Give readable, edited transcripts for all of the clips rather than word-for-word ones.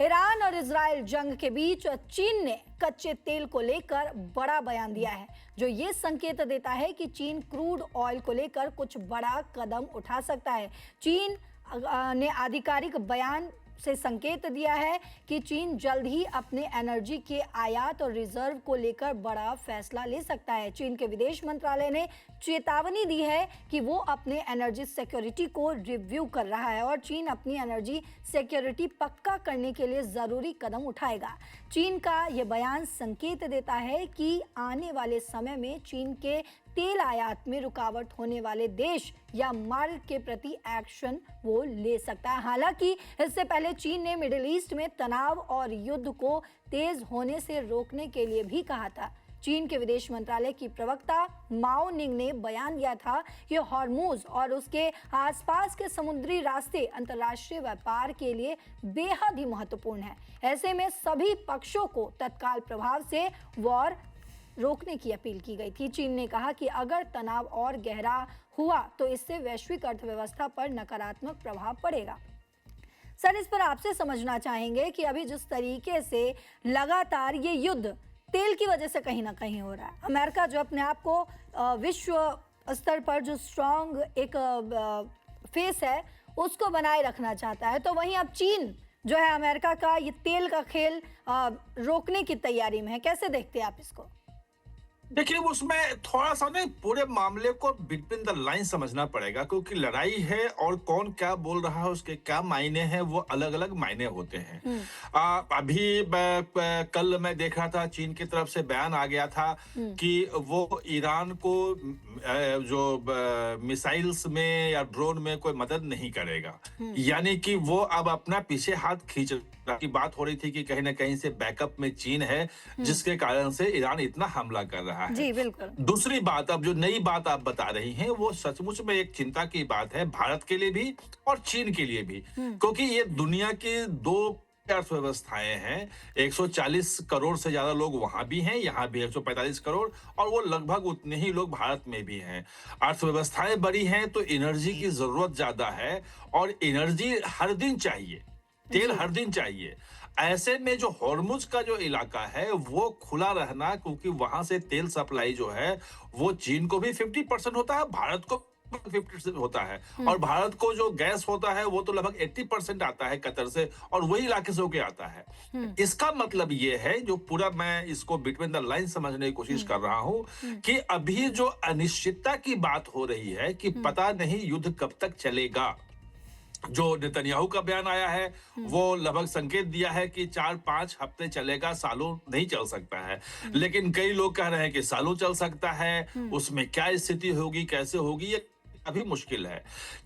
Iran और Israel जंग के बीच चीन ने कच्चे तेल को लेकर बड़ा बयान दिया है, जो ये संकेत देता है कि चीन क्रूड ऑयल को लेकर कुछ बड़ा कदम उठा सकता है। चीन ने आधिकारिक बयान से संकेत दिया है कि चीन जल्द ही अपने एनर्जी के आयात और रिजर्व को लेकर बड़ा फैसला ले सकता है। चीन के विदेश मंत्रालय ने चेतावनी दी है कि वो अपने एनर्जी सिक्योरिटी को रिव्यू कर रहा है और चीन अपनी एनर्जी सिक्योरिटी पक्का करने के लिए जरूरी कदम उठाएगा। चीन का यह बयान संकेत देता है कि आने वाले समय में चीन के तेल आयात में रुकावट होने वाले देश या मार्ग के प्रति एक्शन वो ले सकता है। हालांकि इससे पहले चीन ने मिडिल ईस्ट में तनाव और युद्ध को तेज होने से रोकने के लिए भी कहा था। चीन के विदेश मंत्रालय की प्रवक्ता माओ निंग ने बयान दिया था कि हॉर्मुज और उसके आसपास के समुद्री रास्ते अंतर्राष्ट्रीय व्यापार के लिए बेहद ही महत्वपूर्ण है। ऐसे में सभी पक्षों को तत्काल प्रभाव से वॉर रोकने की अपील की गई थी। चीन ने कहा कि अगर तनाव और गहरा हुआ तो इससे वैश्विक अर्थव्यवस्था पर नकारात्मक प्रभाव पड़ेगा। सर, इस पर आपसे समझना चाहेंगे कि अभी जिस तरीके से लगातार ये युद्ध तेल की वजह से कहीं ना कहीं हो रहा है, अमेरिका जो अपने आप को विश्व स्तर पर जो स्ट्रॉन्ग एक फेस है उसको बनाए रखना चाहता है, तो वहीं अब चीन जो है अमेरिका का ये तेल का खेल रोकने की तैयारी में है। कैसे देखते हैं आप इसको? देखिए, उसमें थोड़ा सा ना पूरे मामले को बिटवीन द लाइन समझना पड़ेगा, क्योंकि लड़ाई है और कौन क्या बोल रहा है उसके क्या मायने हैं, वो अलग अलग मायने होते हैं। अभी कल मैं देख रहा था, चीन की तरफ से बयान आ गया था कि वो ईरान को जो मिसाइल्स में या ड्रोन में कोई मदद नहीं करेगा, यानी कि वो अब अपना पीछे हाथ खींच की बात हो रही थी कि कहीं ना कहीं से बैकअप में चीन है, जिसके कारण से ईरान इतना हमला कर रहा है। जी बिल्कुल। दूसरी बात, अब जो नई बात आप बता रही हैं, वो सचमुच में एक चिंता की बात है, भारत के लिए भी और चीन के लिए भी, क्योंकि ये दुनिया की दो अर्थव्यवस्थाएं हैं। 140 करोड़ से ज्यादा लोग वहां भी हैं, यहाँ भी 145 करोड़, और वो लगभग उतने ही लोग भारत में भी हैं। अर्थव्यवस्थाएं बड़ी हैं तो एनर्जी की जरूरत ज्यादा है, और एनर्जी हर दिन चाहिए, तेल हर दिन चाहिए। ऐसे में जो हॉर्मुज का जो इलाका है वो खुला रहना, क्योंकि वहां से तेल सप्लाई जो है वो चीन को भी 50% होता है, भारत को 50% होता है, और भारत को जो गैस होता है वो तो लगभग 80% आता है कतर से, और वही इलाके से होके आता है। इसका मतलब ये है, जो पूरा मैं इसको बिटवीन द लाइन समझने की कोशिश कर रहा हूं, कि अभी जो अनिश्चितता की बात हो रही है कि पता नहीं युद्ध कब तक चलेगा। जो नेतन्याहू का बयान आया है वो लगभग संकेत दिया है कि 4-5 हफ्ते चलेगा, सालों नहीं चल सकता है। लेकिन कई लोग कह रहे हैं कि सालों चल सकता है। उसमें क्या स्थिति होगी, कैसे होगी, ये अभी मुश्किल है।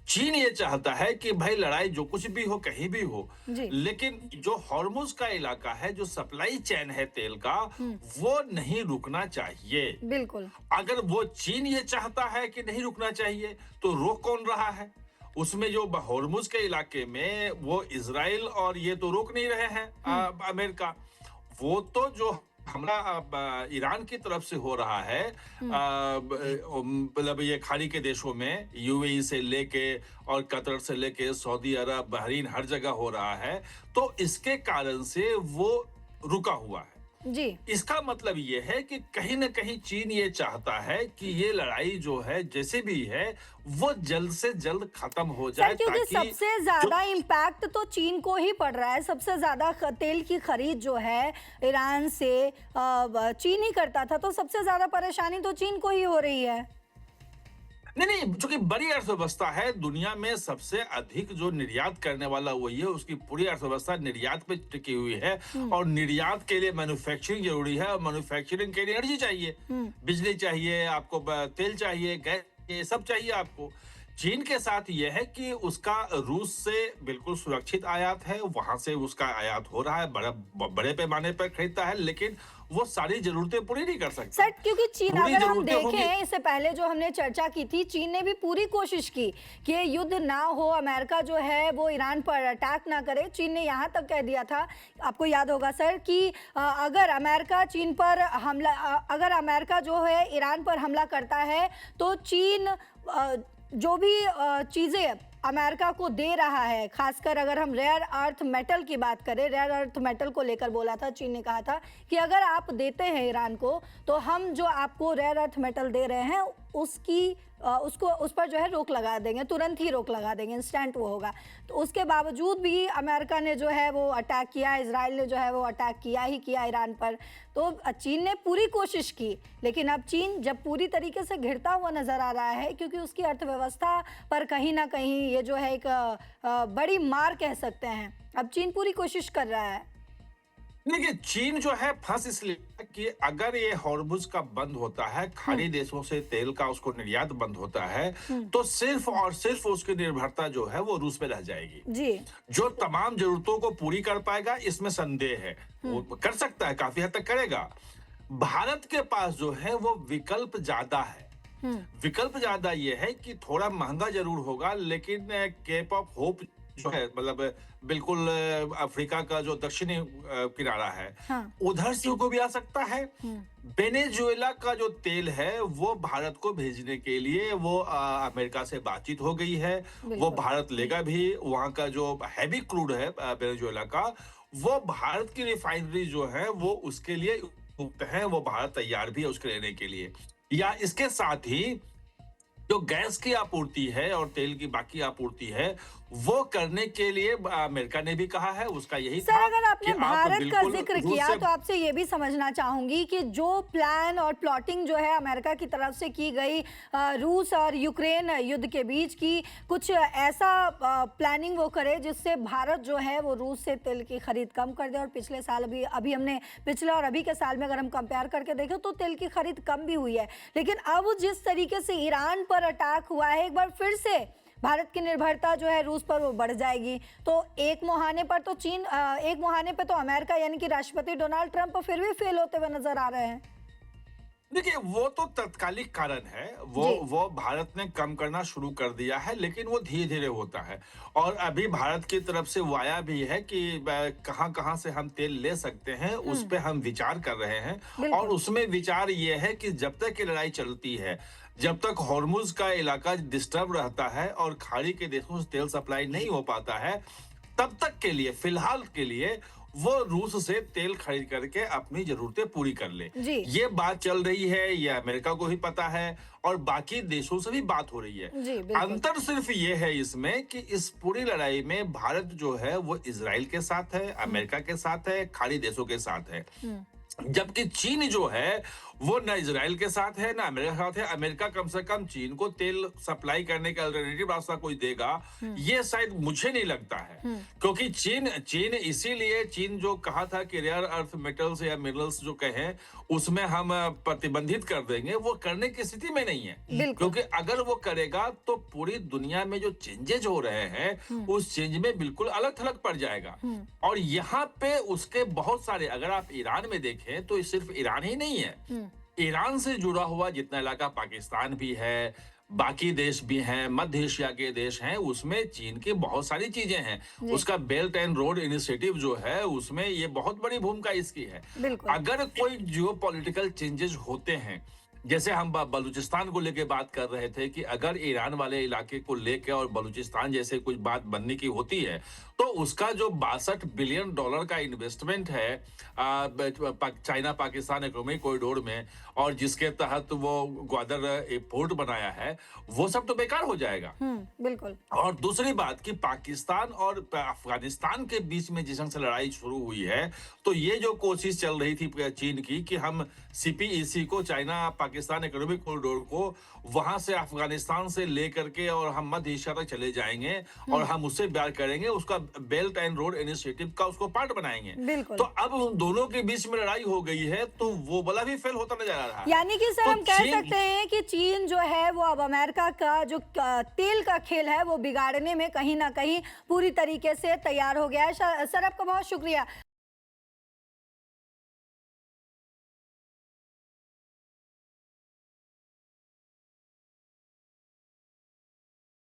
चीन ये चाहता है कि भाई लड़ाई जो कुछ भी हो, कहीं भी हो, लेकिन जो हॉर्मुज का इलाका है, जो सप्लाई चेन है तेल का, वो नहीं रुकना चाहिए। बिल्कुल। अगर वो चीन ये चाहता है कि नहीं रुकना चाहिए, तो रोक कौन रहा है? उसमें जो हॉर्मुज के इलाके में वो इजराइल और ये तो रोक नहीं रहे हैं, अमेरिका। वो तो जो हमला ईरान की तरफ से हो रहा है, मतलब ये खाड़ी के देशों में यूएई से लेके और कतर से लेके सऊदी अरब, बहरीन, हर जगह हो रहा है, तो इसके कारण से वो रुका हुआ है। जी। इसका मतलब ये है कि कहीं ना कहीं चीन ये चाहता है कि ये लड़ाई जो है जैसे भी है वो जल्द से जल्द खत्म हो जाए, क्योंकि सबसे ज्यादा इम्पैक्ट तो चीन को ही पड़ रहा है। सबसे ज्यादा तेल की खरीद जो है ईरान से चीन ही करता था, तो सबसे ज्यादा परेशानी तो चीन को ही हो रही है। नहीं, चूंकि बड़ी अर्थव्यवस्था है, दुनिया में सबसे अधिक जो निर्यात करने वाला वही है, उसकी पूरी अर्थव्यवस्था निर्यात पे टिकी हुई है, और निर्यात के लिए मैन्युफैक्चरिंग जरूरी है, और मैन्युफैक्चरिंग के लिए एनर्जी चाहिए, बिजली चाहिए आपको, तेल चाहिए, गैस, ये सब चाहिए आपको। चीन के साथ यह है कि उसका रूस से बिल्कुल सुरक्षित आयात है, वहां से उसका आयात हो रहा है, बड़े पैमाने पर खरीदता है, लेकिन वो सारी जरूरतें पूरी नहीं कर सकता। सर, क्योंकि चीन, अगर हम देखें इससे पहले जो हमने चर्चा की थी, चीन ने भी पूरी कोशिश की कि युद्ध ना हो, अमेरिका जो है वो ईरान पर अटैक ना करे। चीन ने यहाँ तक कह दिया था, आपको याद होगा सर, कि अगर अमेरिका चीन पर हमला, अगर अमेरिका जो है ईरान पर हमला करता है तो चीन जो भी चीजें अमेरिका को दे रहा है, खासकर अगर हम रेयर अर्थ मेटल की बात करें, रेयर अर्थ मेटल को लेकर बोला था, चीन ने कहा था कि अगर आप देते हैं ईरान को तो हम जो आपको रेयर अर्थ मेटल दे रहे हैं उस पर जो है रोक लगा देंगे, तुरंत ही रोक लगा देंगे, इंस्टेंट वो होगा। तो उसके बावजूद भी अमेरिका ने जो है वो अटैक किया, इजराइल ने जो है वो अटैक किया ही किया ईरान पर। तो चीन ने पूरी कोशिश की, लेकिन अब चीन जब पूरी तरीके से घिरता हुआ नजर आ रहा है, क्योंकि उसकी अर्थव्यवस्था पर कहीं ना कहीं ये जो है एक बड़ी मार कह सकते हैं। अब चीन पूरी कोशिश कर रहा है। देखिए, चीन जो है फंस इसलिए कि अगर ये हॉर्मुज का बंद होता है, खाड़ी देशों से तेल का उसको निर्यात बंद होता है, तो सिर्फ और सिर्फ उसकी निर्भरता जो है वो रूस पे रह जाएगी जी। जो तमाम जरूरतों को पूरी कर पाएगा, इसमें संदेह है। वो कर सकता है, काफी हद तक करेगा। भारत के पास जो है वो विकल्प ज्यादा है। विकल्प ज्यादा ये है कि थोड़ा महंगा जरूर होगा, लेकिन केप ऑफ होप जो है, मतलब बिल्कुल अफ्रीका का जो दक्षिणी किनारा है, हाँ। उधर से को भी आ सकता है। वेनेजुएला का जो तेल है वो भारत को भेजने के लिए वो अमेरिका से बातचीत हो गई है। वो भारत लेगा भी। वहां का जो हैवी क्रूड है वेनेजुएला का, वो भारत की रिफाइनरी जो है वो उसके लिए उपयुक्त है, वो भारत तैयार भी है उसके लेने के लिए। या इसके साथ ही जो गैस की आपूर्ति है और तेल की बाकी आपूर्ति है, वो करने के लिए अमेरिका ने भी कहा है, उसका यही सर, था अगर आपने कि भारत का बिल्कुल जिक्र रूस किया से तो आपसे ये भी समझना चाहूंगी कि जो प्लान और प्लॉटिंग जो है अमेरिका की तरफ से की गई रूस और यूक्रेन युद्ध के बीच की, कुछ ऐसा प्लानिंग वो करे जिससे भारत जो है वो रूस से तेल की खरीद कम कर दे। और पिछले साल अभी हमने पिछले और अभी के साल में अगर हम कंपेयर करके देखें तो तेल की खरीद कम भी हुई है, लेकिन अब जिस तरीके से ईरान पर अटैक हुआ है, एक बार फिर से भारत की निर्भरता जो है रूस पर वो बढ़ जाएगी। तो एक मुहाने पर तो चीन, एक मुहाने पे तो अमेरिका यानी कि राष्ट्रपति डोनाल्ड ट्रंप फिर भी फेल होते हुए नजर आ रहे हैं। देखिए, वो तो तत्कालिक कारण है। वो भारत ने कम करना शुरू कर दिया है, लेकिन वो धीरे धीरे होता है। और अभी भारत की तरफ से वो आया भी है कि कहां कहां से हम तेल ले सकते हैं, उस पे हम विचार कर रहे हैं। और उसमें विचार ये है कि जब तक ये लड़ाई चलती है, जब तक हॉर्मुज का इलाका डिस्टर्ब रहता है और खाड़ी के देशों से तेल सप्लाई नहीं हो पाता है, तब तक के लिए, फिलहाल के लिए वो रूस से तेल खरीद करके अपनी जरूरतें पूरी कर ले। ये बात चल रही है, ये अमेरिका को भी पता है और बाकी देशों से भी बात हो रही है। अंतर सिर्फ ये है इसमें कि इस पूरी लड़ाई में भारत जो है वो इजराइल के साथ है, अमेरिका के साथ है, खाड़ी देशों के साथ है। जबकि चीन जो है वो न इजराइल के साथ है, ना अमेरिका के साथ है। अमेरिका कम से कम चीन को तेल सप्लाई करने का अल्टरनेटिव रास्ता कोई देगा, ये शायद मुझे नहीं लगता है। क्योंकि चीन इसीलिए चीन जो कहा था कि रेयर अर्थ मेटल्स या मिनरल्स जो कहें उसमें हम प्रतिबंधित कर देंगे, वो करने की स्थिति में नहीं है। क्योंकि अगर वो करेगा तो पूरी दुनिया में जो चेंजेज हो रहे हैं उस चेंज में बिल्कुल अलग थलग पड़ जाएगा। और यहाँ पे उसके बहुत सारे, अगर आप ईरान में देखें तो सिर्फ ईरान ही नहीं है, ईरान से जुड़ा हुआ जितना इलाका पाकिस्तान भी है, बाकी देश भी हैं, मध्य एशिया के देश हैं, उसमें चीन की बहुत सारी चीजें हैं। उसका बेल्ट एंड रोड इनिशिएटिव जो है उसमें ये बहुत बड़ी भूमिका इसकी है। अगर कोई जियोपॉलिटिकल चेंजेस होते हैं, जैसे हम बलूचिस्तान को लेके बात कर रहे थे कि अगर ईरान वाले इलाके को लेके और बलूचिस्तान जैसे कुछ बात बनने की होती है तो उसका जो $62 बिलियन का इन्वेस्टमेंट है चाइना पाकिस्तान इकोनॉमिक कॉरिडोर में, और जिसके तहत वो ग्वादर पोर्ट बनाया है, वो सब तो बेकार हो जाएगा। बिल्कुल। और दूसरी बात कि पाकिस्तान और अफगानिस्तान के बीच में जिस ढंग से लड़ाई शुरू हुई है, तो ये जो कोशिश चल रही थी चीन की कि हम सीपीईसी को, चाइना पाकिस्तान इकोनॉमिक कॉरिडोर को वहां से अफगानिस्तान से लेकर के और हम मध्य एशिया तक चले जाएंगे और हम उससे प्यार करेंगे, उसका बेल्ट एंड रोड इनिशिएटिव का उसको पार्ट बनाएंगे। तो अब उन दोनों के बीच में लड़ाई हो गई है, तो वो वाला भी फेल होता नजर आ रहा है। यानी कि सर, हम कह सकते हैं कि चीन जो है वो अब अमेरिका का जो तेल का खेल है वो बिगाड़ने में कहीं ना कहीं पूरी तरीके से तैयार हो गया है। सर, आपका बहुत शुक्रिया।